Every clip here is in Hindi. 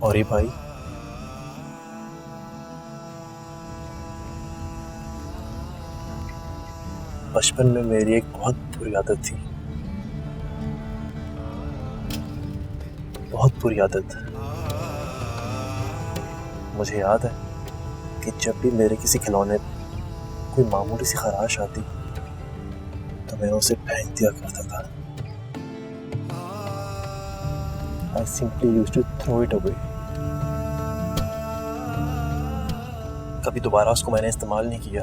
और ये भाई, बचपन में मेरी एक बहुत बुरी आदत थी, बहुत बुरी आदत। मुझे याद है कि जब भी मेरे किसी खिलौने पे कोई मामूली सी खराश आती तो मैं उसे फेंक दिया करता था। I simply used to throw it away. कभी दोबारा उसको मैंने इस्तेमाल नहीं किया।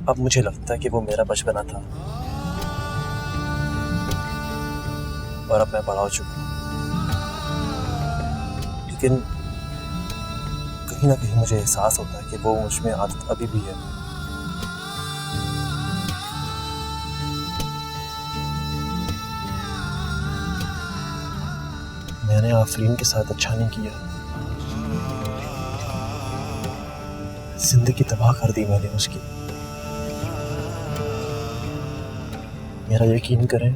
अब मुझे लगता है कि वो मेरा बचपना था और अब मैं बड़ा हो चुका हूँ, लेकिन कहीं ना कहीं मुझे एहसास होता है कि वो मुझ में आदत अभी भी है। मैंने आफरीन के साथ अच्छा नहीं किया, जिंदगी तबाह कर दी मैंने उसकी। मेरा यकीन करें,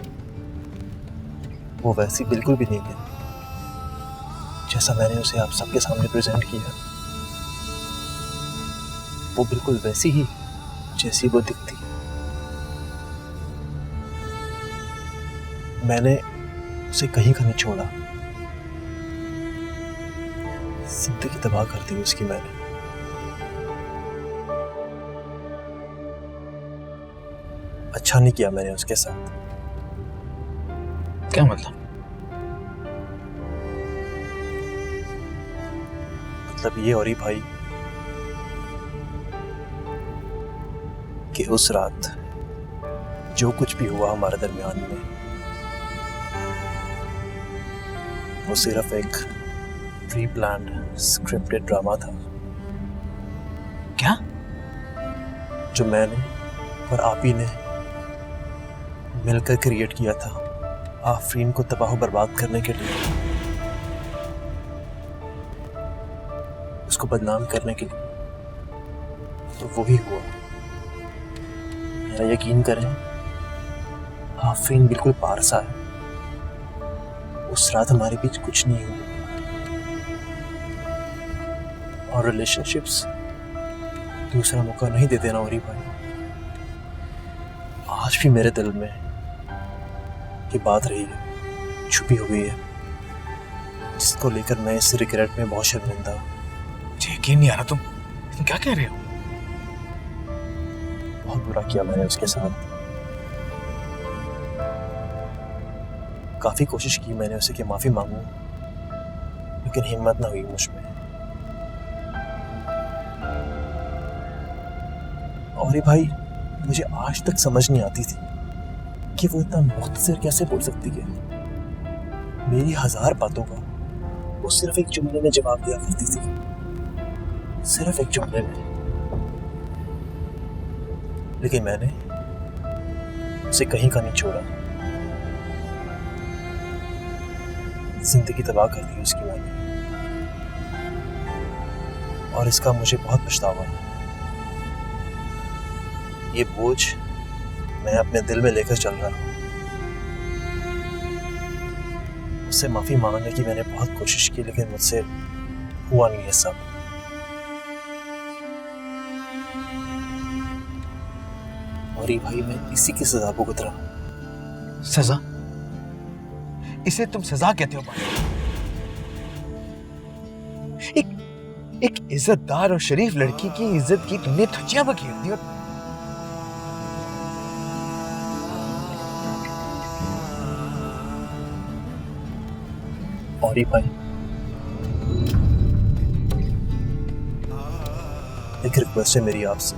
वो वैसी बिल्कुल भी नहीं है जैसा मैंने उसे आप सबके सामने प्रेजेंट किया। वो बिल्कुल वैसी ही जैसी वो दिखती है। मैंने उसे कहीं का नहीं छोड़ा, जिंदगी तबाह कर दी उसकी मैंने। अच्छा नहीं किया मैंने उसके साथ। क्या मतलब? मतलब ये और ही भाई कि उस रात जो कुछ भी हुआ हमारे दरमियान में, वो सिर्फ एक प्री प्लान्ड स्क्रिप्टेड ड्रामा था। क्या? जो मैंने और आप ही ने मिलकर क्रिएट किया था आफरीन को तबाह बर्बाद करने के लिए, उसको बदनाम करने के लिए। तो वही हुआ। मेरा यकीन करें, आफरीन बिल्कुल पारसा है। उस रात हमारे बीच कुछ नहीं हुआ और रिलेशनशिप्स दूसरा मौका नहीं देते ना औरी भाई। आज भी मेरे दिल में ये बात रही है, छुपी हुई है, जिसको लेकर मैं इस रिग्रेट में बहुत शर्मिंदा हूं। मुझे यकीन नहीं आ रहा, तुम क्या कह रहे हो? बहुत बुरा किया मैंने उसके साथ। काफी कोशिश की मैंने उसे कि माफी मांगूं, लेकिन हिम्मत ना हुई मुझ में। और ये भाई, मुझे आज तक समझ नहीं आती थी कि वो इतना मुख्तसर कैसे बोल सकती है। मेरी 1000 बातों का वो सिर्फ एक जुमले में जवाब दिया करती थी, सिर्फ एक जुमले में। लेकिन मैंने उसे कहीं का नहीं छोड़ा, जिंदगी तबाह कर दी उसकी मैंने, और इसका मुझे बहुत पछतावा है। ये बोझ मैं अपने दिल में लेकर चल रहा हूं। उससे माफी मांगने की मैंने बहुत कोशिश की, लेकिन मुझसे हुआ नहीं है सब। और ये भाई, मैं इसी की सजा भुगत रहा हूं। सजा? इसे तुम सजा कहते हो? एक इज्जतदार और शरीफ लड़की की इज्जत की तुमने धज्जियां बखेर दी। और ये भाई, एक रिक्वेस्ट है मेरी आपसे,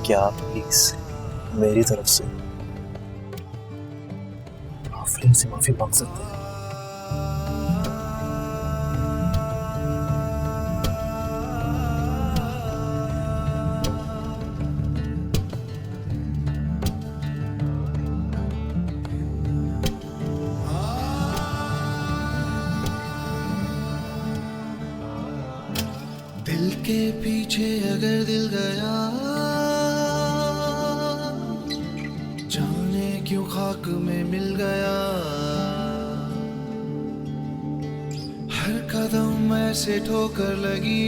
क्या आप प्लीज मेरी तरफ से आफरीन से माफी मांग सकते हैं? दिल के पीछे अगर दिल गया, जाने क्यों खा इत्तेफाक में मिल गया, हर कदम ऐसे ठोकर लगी,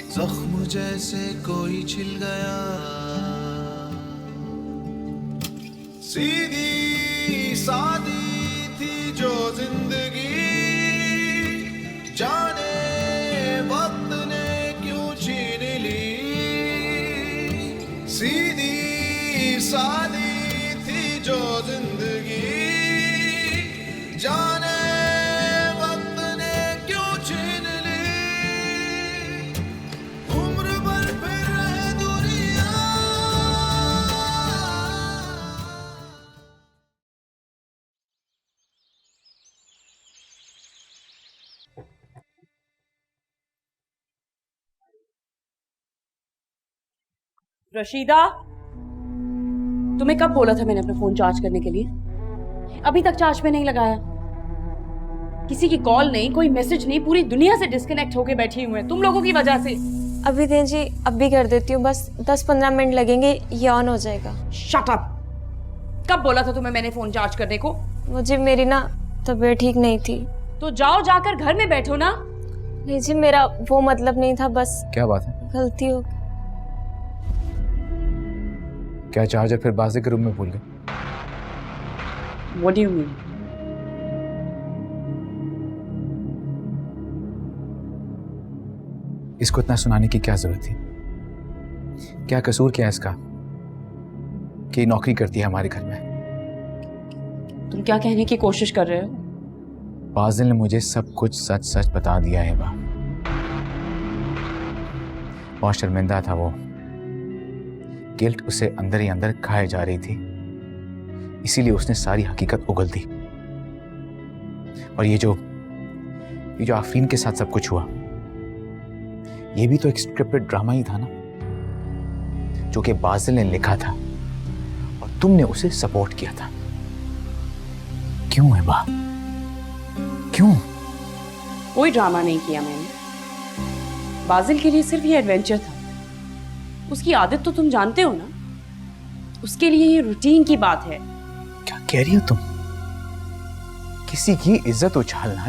जख्म जैसे कोई छिल गया। सीधी सादी थी जो जिंदगी, जाने वक्त ने क्यों छीन ली। सीधी सादी थी जो जिंदगी, जाने वक्त ने क्यों छीन ली। उम्र भर फिर रहे दूरियां। रशीदा, तुम्हें कब बोला था मैंने अपना फोन चार्ज करने के लिए? अभी तक चार्ज पे नहीं लगाया। किसी की कॉल नहीं, कोई मैसेज नहीं, पूरी दुनिया से डिस्कनेक्ट होके बैठी हुई है तुम लोगों की वजह से। अभी दें जी, अब भी कर देती हूँ, बस 10-15 मिनट लगेंगे, ये ऑन हो जाएगा। Shut up! कब बोला था तुम्हें मैंने फोन चार्ज करने को? मुझे मेरी ना तबीयत ठीक नहीं थी। तो जाओ, जाकर घर में बैठो ना। नहीं जी, मेरा वो मतलब नहीं था, बस क्या बात है? गलती हो गई। क्या चार्जर फिर बाजे के रूम में भूल गए? What do you mean? इसको इतना सुनाने की क्या जरूरत थी? क्या कसूर क्या है इसका कि नौकरी करती है हमारे घर में? तुम क्या कहने की कोशिश कर रहे हो? बाजिल ने मुझे सब कुछ सच सच बता दिया है। बहुत शर्मिंदा था वो। गिल्ट उसे अंदर ही अंदर खाए जा रही थी, इसीलिए उसने सारी हकीकत उगल दी। और ये जो आफरीन के साथ सब कुछ हुआ, ये भी तो एक स्क्रिप्टेड ड्रामा ही था ना, जो कि बाजिल ने लिखा था और तुमने उसे सपोर्ट किया था। क्यों है बा? क्यों? कोई ड्रामा नहीं किया मैंने। बाजिल के लिए सिर्फ ये एडवेंचर था। उसकी आदत तो तुम जानते हो ना, उसके लिए ये रूटीन की बात है। क्या कह रही हो तुम? किसी की इज्जत उछालना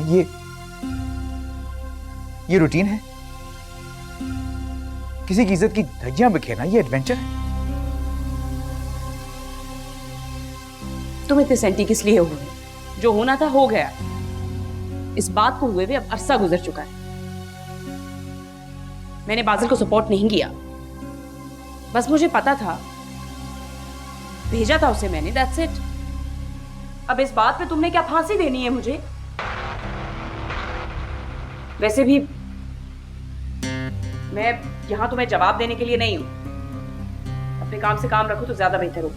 ये रूटीन है? किसी की इज्जत की धज्जियां बिखेरना ये एडवेंचर है? तुम इतने सेंटी किस लिए हो गए? जो होना था हो गया। इस बात को हुए भी अब अरसा गुजर चुका है। मैंने बाजिल को सपोर्ट नहीं किया, बस मुझे पता था, भेजा था उसे मैंने, दैट्स इट। अब इस बात पे तुमने क्या फांसी देनी है मुझे? वैसे भी मैं यहां तुम्हें जवाब देने के लिए नहीं हूं। अपने काम से काम रखो तो ज्यादा बेहतर हो।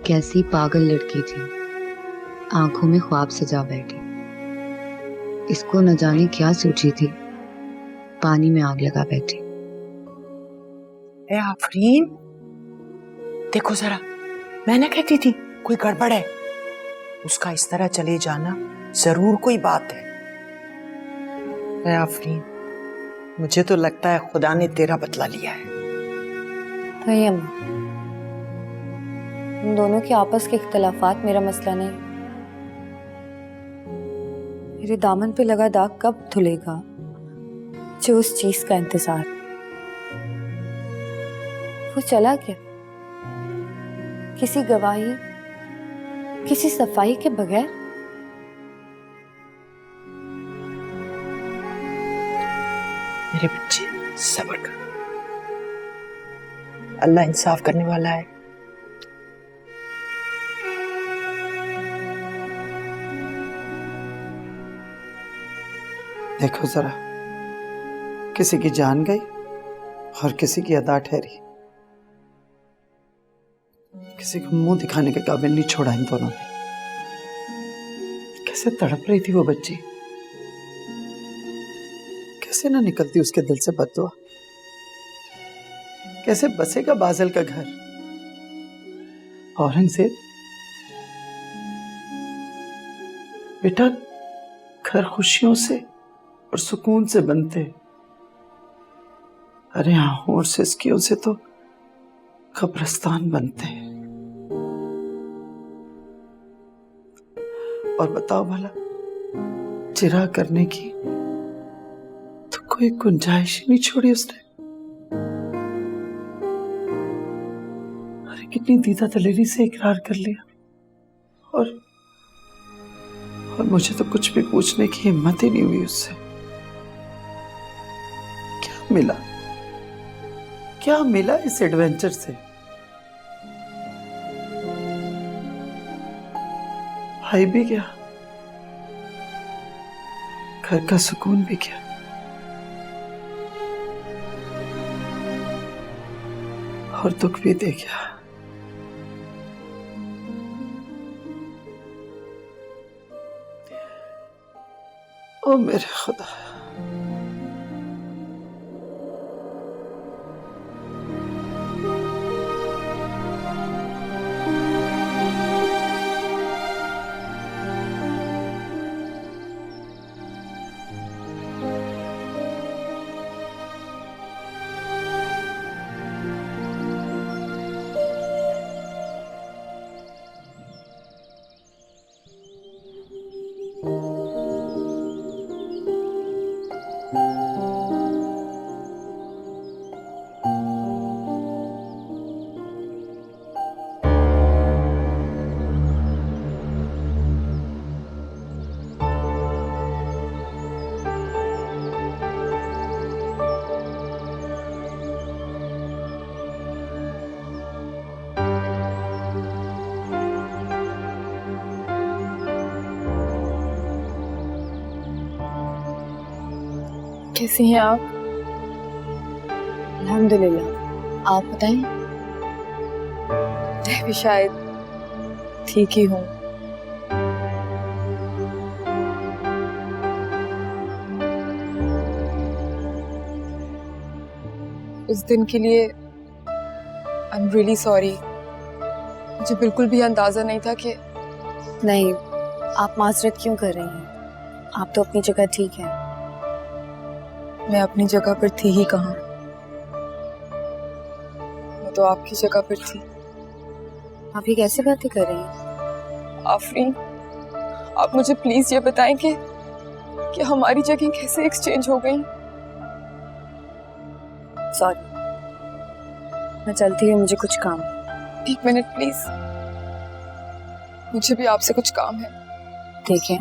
कैसी पागल लड़की थी, आंखों में ख्वाब सजा बैठी। इसको न जाने क्या सोची थी, पानी में आग लगा बैठी। ए आफरीन, देखो जरा, मैं ना कहती थी कोई गड़बड़ है। उसका इस तरह चले जाना जरूर कोई बात है। ए आफरीन, मुझे तो लगता है खुदा ने तेरा बदला लिया है। तो ये अम्मा, उन दोनों के आपस के इख्तलाफात मेरा मसला नहीं। मेरे दामन पे लगा दाग कब धुलेगा, मुझे उस चीज का इंतजार। वो चला क्या किसी गवाही, किसी सफाई के बगैर? मेरे बच्चे सब्र कर, अल्लाह इंसाफ करने वाला है। देखो जरा, किसी की जान गई और किसी की अदा ठहरी। किसी को मुंह दिखाने के काबिल नहीं छोड़ा इन दोनों ने। कैसे तड़प रही थी वो बच्ची, कैसे ना निकलती उसके दिल से बद्दुआ। कैसे बसेगा बाजिल का घर, औरंगजेब बेटा, घर खुशियों से और सुकून से बनते, अरे आहों और सिसकियों से तो कब्रिस्तान बनते हैं। और बताओ भला, चिरा करने की तो कोई गुंजाइश ही नहीं छोड़ी उसने। अरे कितनी दीदा दलेरी से इकरार कर लिया, और मुझे तो कुछ भी पूछने की हिम्मत ही नहीं हुई उससे। क्या मिला इस एडवेंचर से? भाई भी गया, घर का सुकून भी गया, और दुख भी दे गया। ओ मेरे खुदा, कैसी हैं आप? अल्हम्दुलिल्लाह, आप बताएं? मैं भी शायद ठीक ही हूँ। उस दिन के लिए आई एम रियली सॉरी। मुझे बिल्कुल भी अंदाजा नहीं था कि नहीं, आप माजरत क्यों कर रही हैं? आप तो अपनी जगह ठीक हैं। मैं अपनी जगह पर थी ही कहाँ, मैं तो आपकी जगह पर थी। आप ये कैसे बातें कर रही हैं? आफरीन, आप मुझे प्लीज ये बताएं कि हमारी जगह कैसे एक्सचेंज हो गई? सॉरी, मैं चलती हूँ, मुझे कुछ काम। एक मिनट प्लीज, मुझे भी आपसे कुछ काम है। देखें,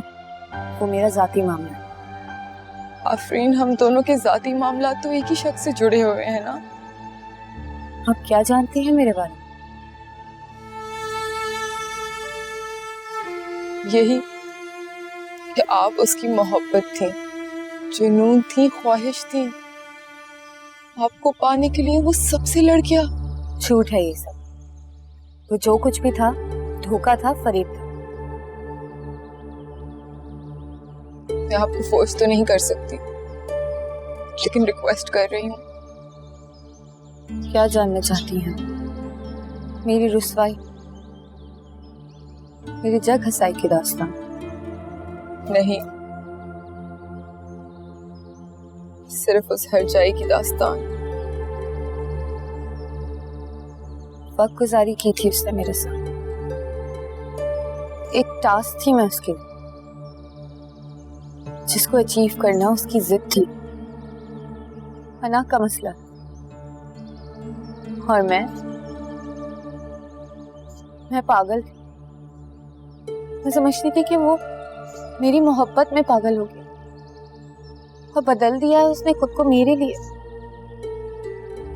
वो मेरा जाती मामला है। आफरीन, हम दोनों के जाती मामला तो एक ही शख्स से जुड़े हुए हैं ना? आप क्या जानती हैं मेरे बारे में? यही कि आप उसकी मोहब्बत थी, जुनून थी, ख्वाहिश थी। आपको पाने के लिए वो सबसे लड़ गया। झूठ है ये सब। वो जो कुछ भी था, धोखा था, फरेब था। मैं आपको फोर्स तो नहीं कर सकती, लेकिन रिक्वेस्ट कर रही हूँ। क्या जानना चाहती हैं? मेरी रुसवाई, मेरी जग हसाई की दास्तान? नहीं, सिर्फ उस हरजाई की दास्तान। वक्त गुजारी की थी उसने मेरे साथ। एक टास्क थी मैं उसके लिए, जिसको अचीव करना उसकी जिद थी। पनाह का मसला, और मैं पागल थी। मैं समझती थी कि वो मेरी मोहब्बत में पागल हो गया, और बदल दिया है उसने खुद को मेरे लिए।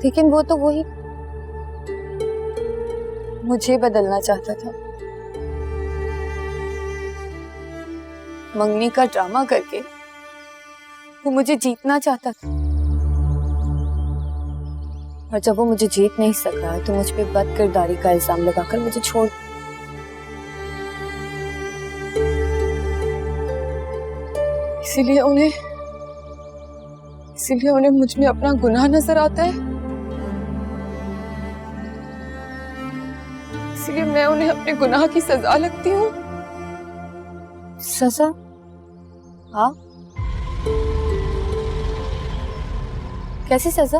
लेकिन वो तो वही मुझे बदलना चाहता था। मंगनी का ड्रामा करके वो मुझे जीतना चाहता था, और जब वो मुझे जीत नहीं सका तो मुझ पे बदकिरदारी का इल्जाम लगाकर मुझे छोड़। इसीलिए उन्हें मुझ में अपना गुनाह नजर आता है। इसलिए मैं उन्हें अपने गुनाह की सजा लगती हूँ। सजा? हाँ, कैसी सजा?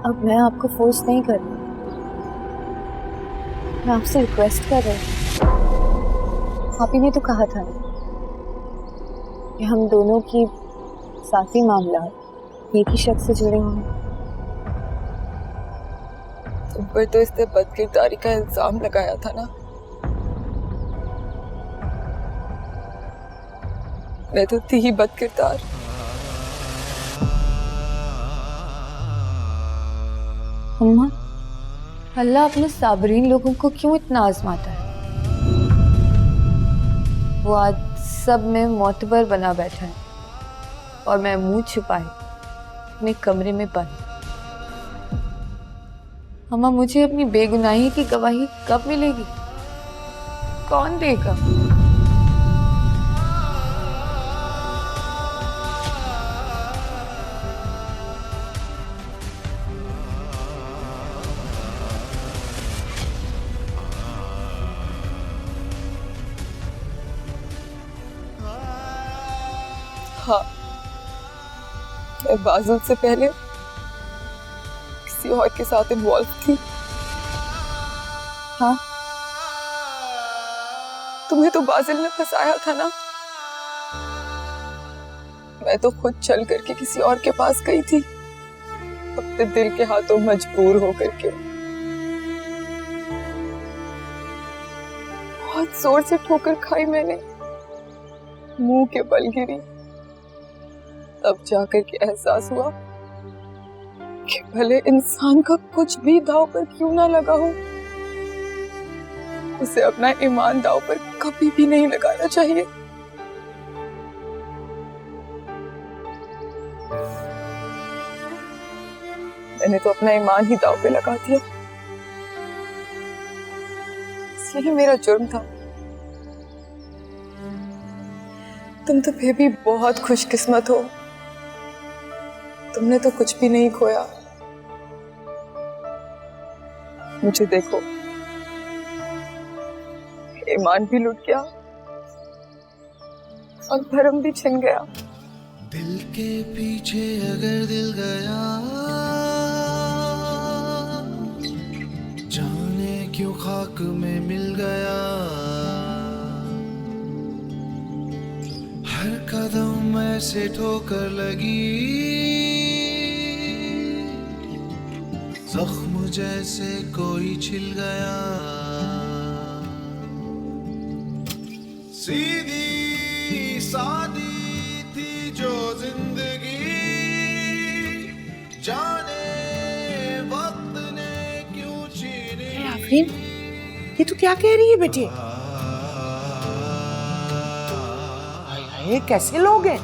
अब मैं आपको फोर्स नहीं कर रही, मैं आपसे रिक्वेस्ट कर रही हूँ। आप ही ने तो कहा था ना कि हम दोनों की साथी मामला एक ही शख्स से जुड़े हुए हैं। तुम पर तो इसने बदकिरदारी का इल्जाम लगाया था ना। मैं तो थी ही बदकिरदार। अम्मा, अल्लाह अपने साबरीन लोगों को क्यों इतना आजमाता है? वो आज सब में मोतबर बना बैठा है और मैं मुंह छुपाए अपने कमरे में बंद। अम्मा, मुझे अपनी बेगुनाही की गवाही कब मिलेगी? कौन देगा? हाँ, मैं बाजुल से पहले किसी और के साथ इन्वॉल्व थी। हाँ, तुम्हें तो बाजिल ने फंसाया था ना। मैं तो खुद चल करके किसी और के पास गई थी, अपने दिल के हाथों मजबूर होकर के। बहुत जोर से ठोकर खाई मैंने, मुंह के बल गिरी। तब जाकर के एहसास हुआ कि भले इंसान का कुछ भी दांव पर क्यों ना लगा हो, उसे अपना ईमान दांव पर कभी भी नहीं लगाना चाहिए। मैंने तो अपना ईमान ही दांव पे लगा दिया। यही मेरा जुर्म था। तुम तो फिर भी बहुत खुशकिस्मत हो, तुमने तो कुछ भी नहीं खोया। मुझे देखो, ईमान भी लुट गया और धर्म भी छिन गया। दिल के पीछे अगर दिल गया, जाने क्यों खाक में मिल गया। हर कदम ऐसे ठोकर लगी, जख्म जैसे कोई छिल गया। सीधी सादी थी जो जिंदगी, जाने वक्त ने क्यों छीनी। आफरीन, ये तू क्या कह रही है बेटी? हाय, कैसे लोग हैं?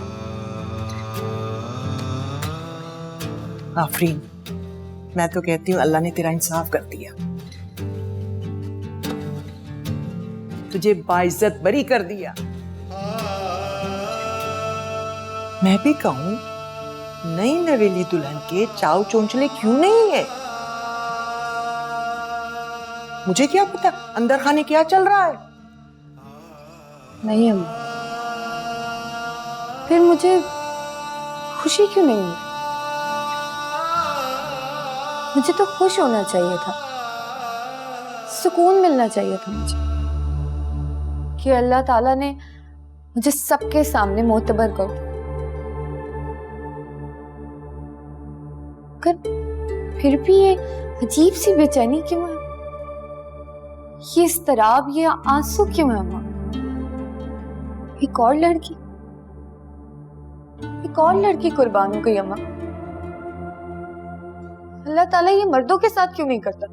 आफरीन, मैं तो कहती हूँ अल्लाह ने तेरा इंसाफ कर दिया, तुझे बाइज्जत बरी कर दिया। मैं भी कहूँ, नई नवेली दुल्हन के चाव चोंचले क्यों नहीं है? मुझे क्या पता अंदर खाने क्या चल रहा है। नहीं अम्मा, फिर मुझे खुशी क्यों नहीं हुई? मुझे तो खुश होना चाहिए था, सुकून मिलना चाहिए था मुझे कि अल्लाह ताला ने मुझे सबके सामने मोतबर कर दिया। फिर भी ये अजीब सी बेचैनी क्यों है? ये इस्तराब, ये आंसू क्यों है अम्मा? एक और लड़की कुर्बान हो गई अम्मा। अल्लाह ताला ये मर्दों के साथ क्यों नहीं करता?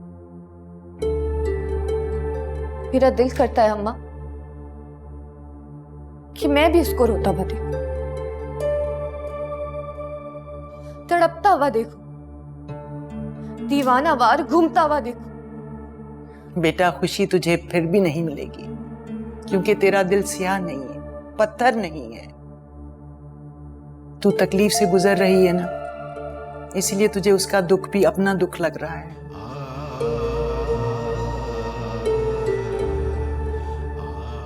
मेरा दिल करता है अम्मा कि मैं भी उसको रोता हुआ देखूं, तड़पता हुआ देखूं, दीवाना वार घूमता हुआ देखूं। बेटा, खुशी तुझे फिर भी नहीं मिलेगी, क्योंकि तेरा दिल स्याह नहीं है, पत्थर नहीं है। तू तकलीफ से गुजर रही है ना, इसीलिए तुझे उसका दुख भी अपना दुख लग रहा है।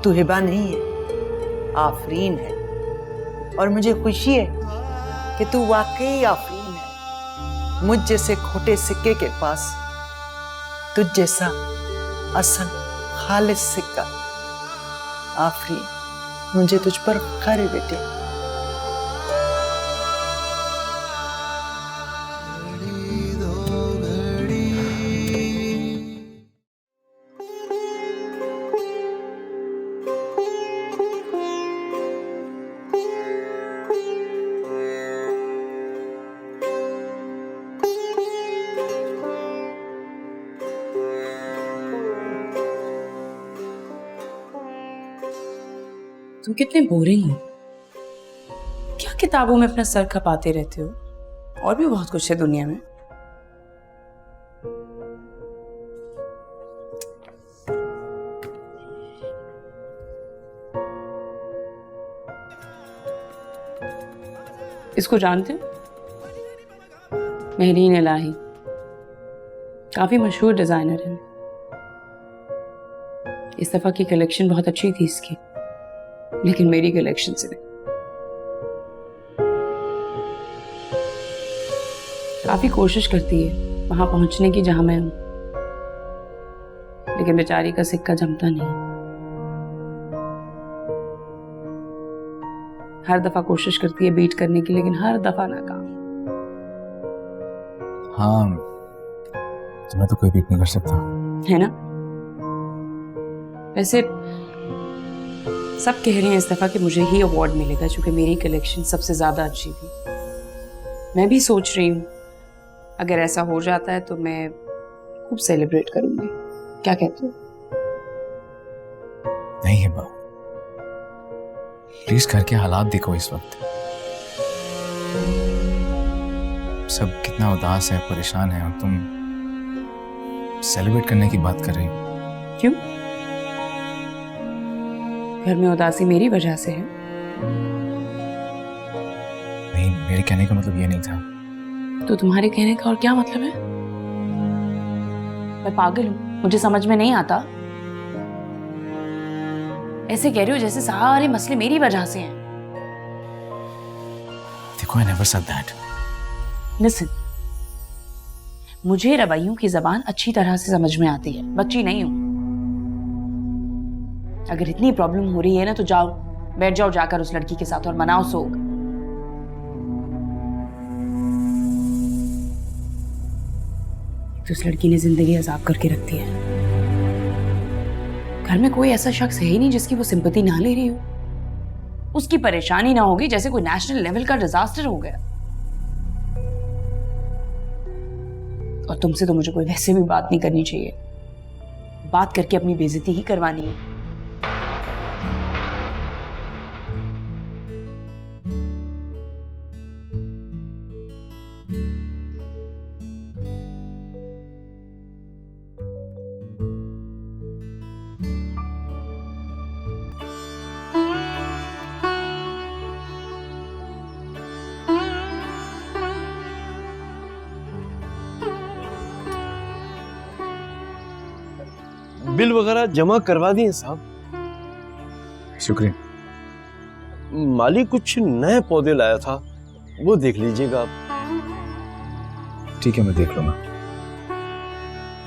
तू हिबा नहीं है, आफरीन है। और मुझे खुशी है कि तू वाकई आफरीन है। मुझ जैसे खोटे सिक्के के पास तुझ जैसा असल खालिस सिक्का। आफरीन, मुझे तुझ पर फख्र है बेटे। तुम कितने बोरिंग हो। क्या किताबों में अपना सर खपाते रहते हो? और भी बहुत कुछ है दुनिया में। इसको जानते हो? महरीन इलाही, काफी मशहूर डिजाइनर है। इस दफा की कलेक्शन बहुत अच्छी थी इसकी, लेकिन मेरी कलेक्शन से नहीं। काफी कोशिश करती है वहां पहुंचने की जहां मैं हूं, लेकिन बेचारी का सिक्का जमता नहीं। हर दफा कोशिश करती है बीट करने की, लेकिन हर दफा नाकाम। हाँ, तुम्हें तो कोई बीट नहीं कर सकता, है ना? वैसे सब कह रहे हैं इस दफा कि मुझे ही अवार्ड मिलेगा, क्योंकि मेरी कलेक्शन सबसे ज्यादा अच्छी थी। मैं भी सोच रही हूँ अगर ऐसा हो जाता है तो मैं खूब सेलिब्रेट करूंगी। क्या कहते हो? नहीं है बा, प्लीज घर के हालात देखो इस वक्त। सब कितना उदास है, परेशान है, और तुम सेलिब्रेट करने की बात कर रही हो। क्यों? घर में उदासी मेरी वजह से है? नहीं, मेरे कहने का मतलब ये नहीं था। तो तुम्हारे कहने का और क्या मतलब है? मैं पागल हूं? मुझे समझ में नहीं आता। ऐसे कह रहे हो जैसे सारे मसले मेरी वजह से हैं। देखो, I never said that. Listen, मुझे रवैयों की जबान अच्छी तरह से समझ में आती है, बच्ची नहीं हूं। अगर इतनी प्रॉब्लम हो रही है ना तो जाओ, बैठ जाओ जाकर उस लड़की के साथ और मनाओ सोग। तो उस लड़की ने जिंदगी अजाब करके रख दी है। घर में कोई ऐसा शख्स है ही नहीं जिसकी वो सिंपैथी ना ले रही हो। उसकी परेशानी ना होगी जैसे कोई नेशनल लेवल का डिजास्टर हो गया। और तुमसे तो मुझे कोई वैसे भी बात नहीं करनी चाहिए, बात करके अपनी बेइज्जती ही करवानी है। बिल वगैरह जमा करवा दिए साहब। शुक्रिया। माली कुछ नए पौधे लाया था, वो देख लीजिएगा आप। ठीक है, मैं देख लूंगा।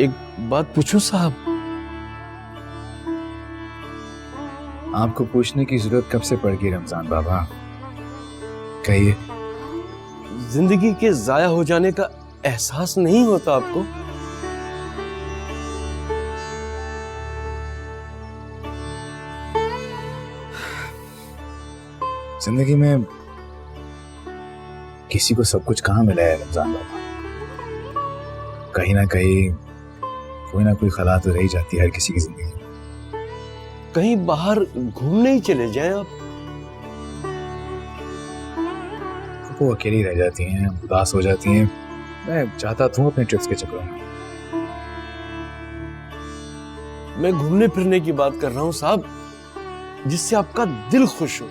एक बात पूछूं साहब? आपको पूछने की जरूरत कब से पड़ गई रमजान बाबा? कहिए। जिंदगी के जाया हो जाने का एहसास नहीं होता आपको? जिंदगी में किसी को सब कुछ कहाँ मिला है रमजान बाबा? कहीं ना कहीं कोई ना कोई खला तो रही जाती है हर किसी की जिंदगी में। कहीं बाहर घूमने ही चले जाएं आप। वो अकेली रह जाती हैं, उदास हो जाती हैं। मैं चाहता था अपने ट्रिप्स के चक्कर में। मैं घूमने फिरने की बात कर रहा हूं साहब, जिससे आपका दिल खुश हो।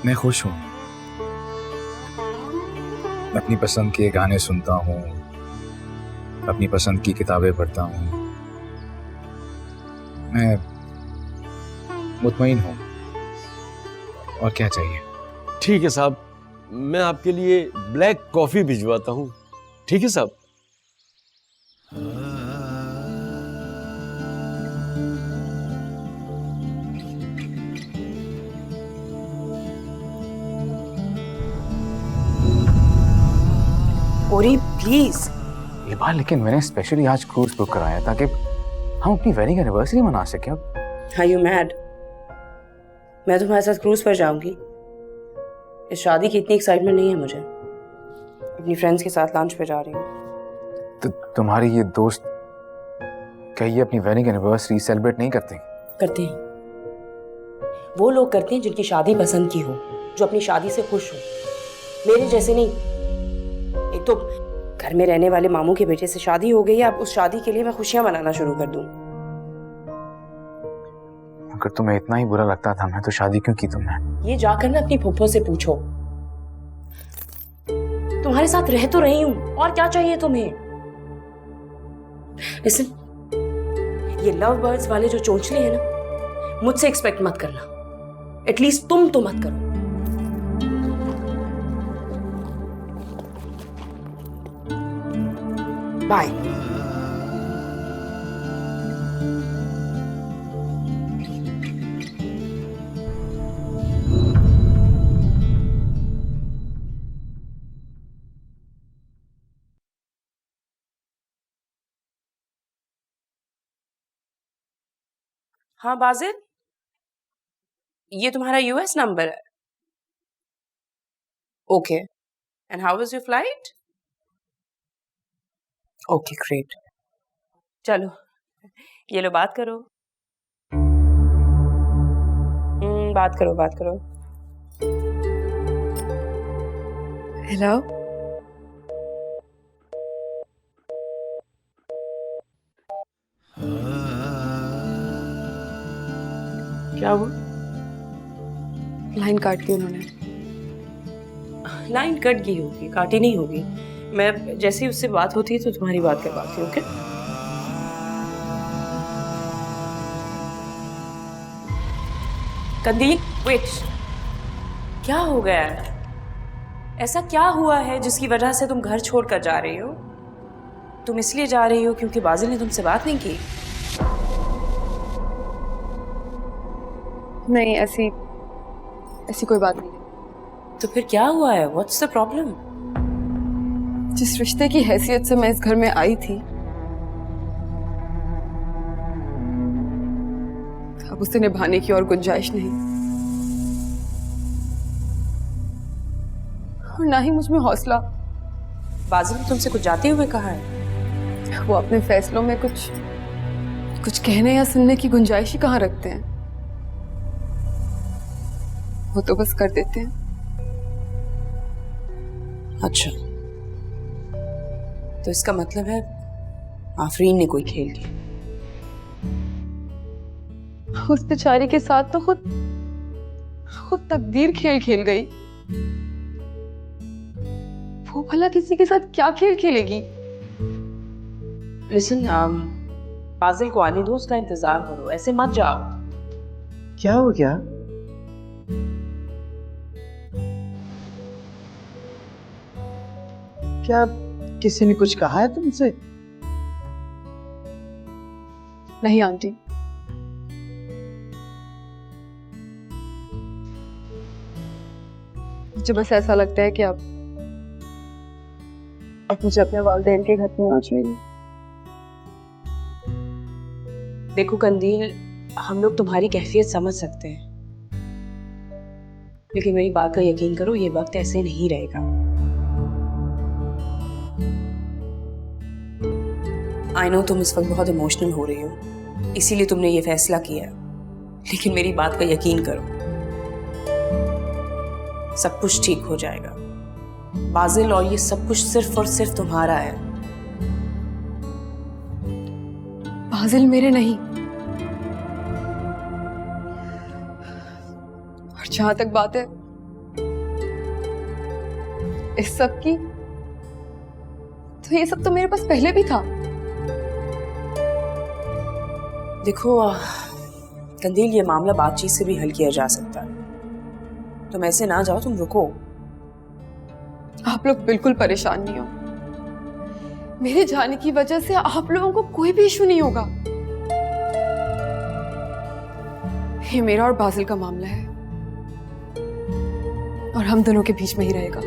मैं खुश हूँ। अपनी पसंद के गाने सुनता हूँ, अपनी पसंद की किताबें पढ़ता हूँ। मैं मुतमईन हूँ, और क्या चाहिए। ठीक है साहब, मैं आपके लिए ब्लैक कॉफी भिजवाता हूँ। ठीक है साहब। ओरी प्लीज। ये बात लेकिन मैंने स्पेशली आज क्रूज बुक कराया ताकि हम अपनी वेडिंग एनिवर्सरी मना सकें। Are you mad? मैं तुम्हारे साथ क्रूज पर जाऊंगी। इस शादी की इतनी एक्साइटमेंट नहीं है मुझे। अपनी फ्रेंड्स के साथ लंच पे जा रही हूँ। तो तुम्हारी ये दोस्त क्या ये अपनी वेडिंग एनिवर्सरी सेलिब्रेट नहीं करते? करते हैं। वो लोग करते हैं जिनकी शादी पसंद की हो, जो अपनी शादी से खुश हो। मेरे जैसे नहीं। एक तो घर में रहने वाले मामू के बेटे से शादी हो गई है, अब उस शादी के लिए मैं खुशियां मनाना शुरू कर दूं। अगर तुम्हें इतना ही बुरा लगता था, मैं तो शादी क्यों की तुमने? ये जाकर ना अपनी फूफो से पूछो। तुम्हारे साथ रह तो रही हूं, और क्या चाहिए तुम्हें? लिसन, ये लव बर्ड्स वाले जो चोंचले हैं ना, मुझसे एक्सपेक्ट मत करना। एटलीस्ट तुम तो मत करो। बाय। हाँ बाजिल, ये तुम्हारा यूएस नंबर है। Okay, and how was your flight? Okay great. चलो ये लो, बात करो। बात करो, बात करो। हेलो। क्या हुआ? लाइन काट दी उन्होंने। लाइन कट गई होगी, काटी नहीं होगी। मैं जैसे ही उससे बात होती है तो तुम्हारी बात करवाती हूँ। ओके? कंदील, वेट। क्या हो गया है? ऐसा क्या हुआ है जिसकी वजह से तुम घर छोड़कर जा रही हो? तुम इसलिए जा रही हो क्योंकि बाजिल ने तुमसे बात नहीं की? नहीं, ऐसी कोई बात नहीं। तो फिर क्या हुआ है? What's the problem? जिस रिश्ते की हैसियत से मैं इस घर में आई थी, अब उसे निभाने की और गुंजाइश नहीं, और ना ही मुझ में हौसला। बाजिल ने तुमसे कुछ जाते हुए कहा है? वो अपने फैसलों में कुछ कहने या सुनने की गुंजाइश ही कहाँ रखते हैं। वो तो बस कर देते हैं। अच्छा, तो इसका मतलब है आफरीन ने कोई खेल किया। उस बेचारी के साथ तो खुद तकदीर खेल खेल गई। वो भला किसी के साथ क्या खेल खेलेगी? लिसन, बाजिल को आने दो, उसका इंतजार करो, ऐसे मत जाओ। क्या हो गया? क्या किसी ने कुछ कहा है तुमसे? नहीं आंटी, मुझे बस ऐसा लगता है कि अब मुझे अपने वालिदैन के घर में आना चाहिए। देखो कंदील, हम लोग तुम्हारी कैफियत समझ सकते हैं, लेकिन मेरी बात का यकीन करो, ये वक्त ऐसे नहीं रहेगा। आई नो तुम इस वक्त बहुत इमोशनल हो रही हो, इसीलिए तुमने ये फैसला किया, लेकिन मेरी बात का यकीन करो, सब कुछ ठीक हो जाएगा। बाजिल और ये सब कुछ सिर्फ और सिर्फ तुम्हारा है। बाजिल मेरे नहीं, और जहां तक बात है इस सब की, तो ये सब तो मेरे पास पहले भी था। देखो कंदील, ये मामला बातचीत से भी हल किया जा सकता है। तुम ऐसे ना जाओ, तुम रुको। आप लोग बिल्कुल परेशान नहीं हो। मेरे जाने की वजह से आप लोगों को कोई भी इशू नहीं होगा। ये मेरा और बाजिल का मामला है और हम दोनों के बीच में ही रहेगा।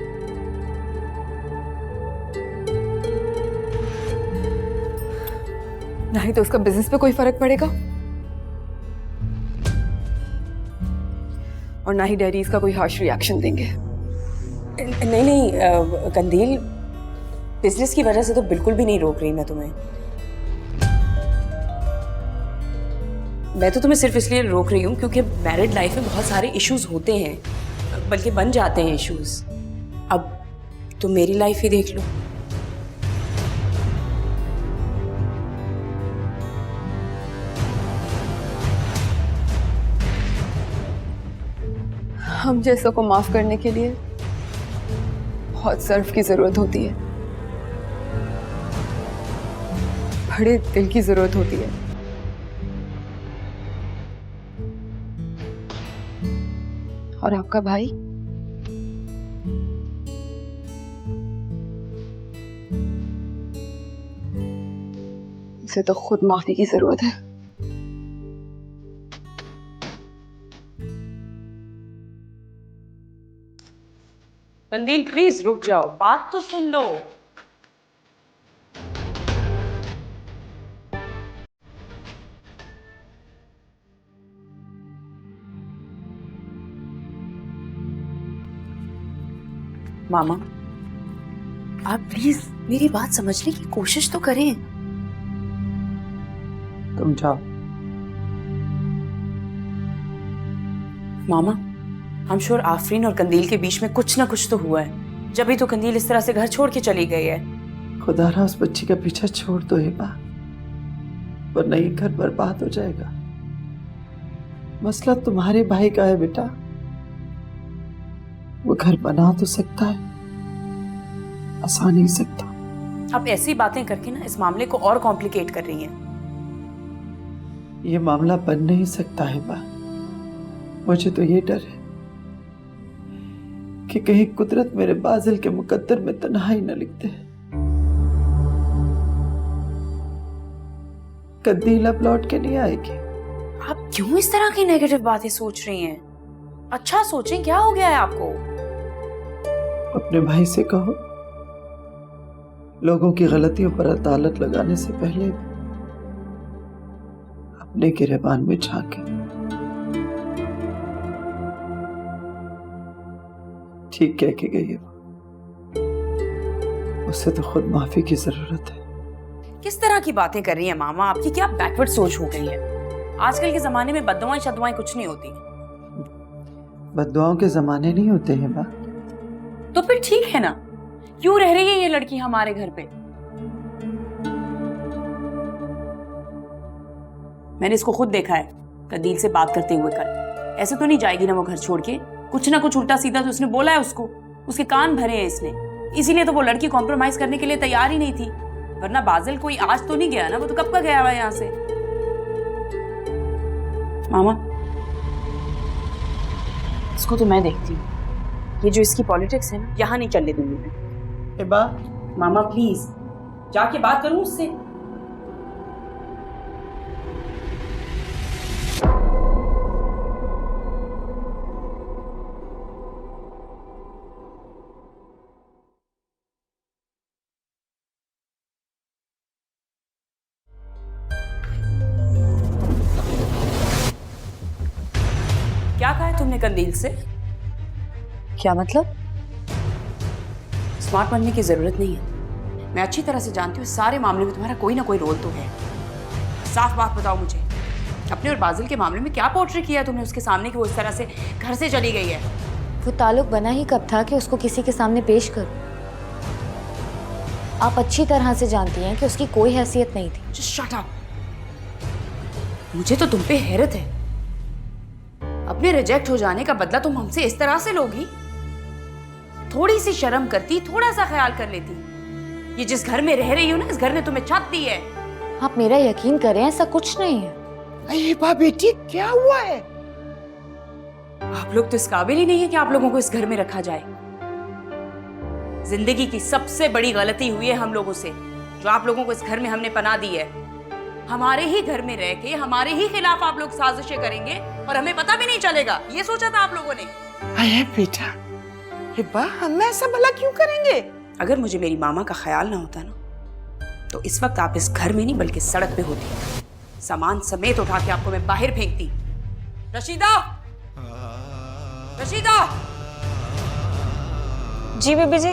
ना ही तो उसका बिजनेस पे कोई फर्क पड़ेगा और ना ही डैडी इसका कोई हार्श रिएक्शन देंगे। नहीं नहीं कंदील, बिजनेस की वजह से तो बिल्कुल भी नहीं रोक रही मैं तुम्हें। मैं तो तुम्हें सिर्फ इसलिए रोक रही हूँ क्योंकि मैरिड लाइफ में बहुत सारे इश्यूज होते हैं, बल्कि बन जाते हैं इश्यूज। अब तुम मेरी लाइफ ही देख लो। हम जैसों को माफ करने के लिए बहुत सर्फ की जरूरत होती है, बड़े दिल की जरूरत होती है। और आपका भाई उसे तो खुद माफी की जरूरत है। कंदील प्लीज रुक जाओ, बात तो सुन लो। मामा, आप प्लीज मेरी बात समझने की कोशिश तो करें। तुम जाओ। मामा, I'm sure आफरीन और कंदील के बीच में कुछ ना कुछ तो हुआ है, जब भी तो कंदील इस तरह से घर छोड़ के चली गई है। खुदारा उस बच्ची का पीछा छोड़ दो हेबा, वरना ये घर बर्बाद हो जाएगा। मसला तुम्हारे भाई का है बेटा, वो घर बना तो सकता है, आसान नहीं सकता। आप ऐसी बातें करके ना इस मामले को और कॉम्प्लिकेट कर रही हैं। ये मामला बन नहीं सकता हेबा। मुझे तो ये डर है कि कहीं कुदरत मेरे बाजिल के मुकद्दर में तन्हाई न लिख दे। कंदील अब लौट के नहीं आएगी। आप क्यों इस तरह की नेगेटिव बातें सोच रही हैं? अच्छा सोचें, क्या हो गया है आपको? अपने भाई से कहो, लोगों की गलतियों पर अदालत लगाने से पहले अपने गिरेबान में झांके। ठीक कह के गई है वो, उससे तो खुद माफी की जरूरत है। किस तरह की बातें कर रही हैं मामा? आपकी क्या बैकवर्ड सोच हो गई है? आजकल के जमाने में बद्दुआएं शद्दुआएं कुछ नहीं होती। बद्दुआओं के जमाने नहीं होते हैं बा। तो फिर ठीक है ना, क्यों रह रही है ये लड़की हमारे घर पे? मैंने इसको खुद देखा है कंदील से बात करते हुए कल। ऐसे तो नहीं जाएगी ना वो घर छोड़ के। कुछ ना कुछ उल्टा सीधा तो उसने बोला है उसको, उसके कान भरे हैं इसने। इसीलिए तो वो लड़की कॉम्प्रोमाइज करने के लिए तैयार ही नहीं थी, वरना बाजिल कोई आज तो नहीं गया ना, वो तो कब का गया हुआ है यहाँ से। मामा, इसको तो मैं देखती हूँ, ये जो इसकी पॉलिटिक्स है ना, यहाँ नहीं चलने दूंगी मैं। हेबा, मामा प्लीज जाके बात करूं उससे। क्या कहा है तुमने कंदील से? क्या मतलब? स्मार्ट बनने की जरूरत नहीं है, मैं अच्छी तरह से जानती हूँ सारे मामले में तुम्हारा कोई ना कोई रोल तो है। साफ बात बताओ मुझे, अपने और बाजिल के मामले में क्या पोर्ट्रे किया है तुमने उसके सामने कि वो इस तरह से घर से चली गई है? वो ताल्लुक बना ही कब था कि उसको किसी के सामने पेश करूं? आप अच्छी तरह से जानती हैं कि उसकी कोई हैसियत नहीं थी। Just shut up। मुझे तो तुम पे हैरत है, अपने रिजेक्ट हो जाने का बदला तुम हमसे इस तरह से लोगी? थोड़ी सी शर्म करती, थोड़ा सा ख्याल कर लेती। ये जिस घर में रह रही हो ना, इस घर ने तुम्हें छत दी है। आप मेरा यकीन करें, ऐसा कुछ नहीं है। अरे बा बेटी, क्या हुआ है? आप लोग तो इस काबिल ही नहीं है कि आप लोगों को इस घर में रखा जाए। जिंदगी की सबसे बड़ी गलती हुई है हम लोगों से, जो आप लोगों को इस घर में हमने पनाह दी है। हमारे ही घर में रह के हमारे ही खिलाफ आप लोग साजिशें करेंगे और हमें पता भी नहीं चलेगा, ये सोचा था आप लोगों ने। अरे बेटा, ये बा हम ऐसा भला क्यों करेंगे? अगर मुझे मेरी मामा का ख्याल ना होता ना, तो इस वक्त आप इस घर में नहीं बल्कि सड़क पे होती। सामान समेत उठा के आपको मैं बाहर फेंकती। रशीदा, रशीदा। जी बीबी जी।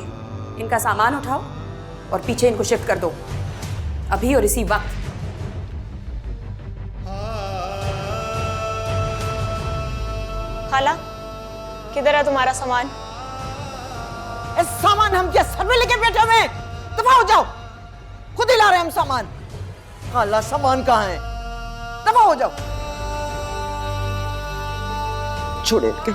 इनका सामान उठाओ और पीछे इनको शिफ्ट कर दो, अभी और इसी वक्त। खाला, किधर है तुम्हारा सामान? सामान हम क्या सर में लेके बैठे हुए हैं? दफा हो जाओ, खुद ही ला रहे हैं हम सामान। खाला, सामान कहाँ है? दफा हो जाओ। छोड़े के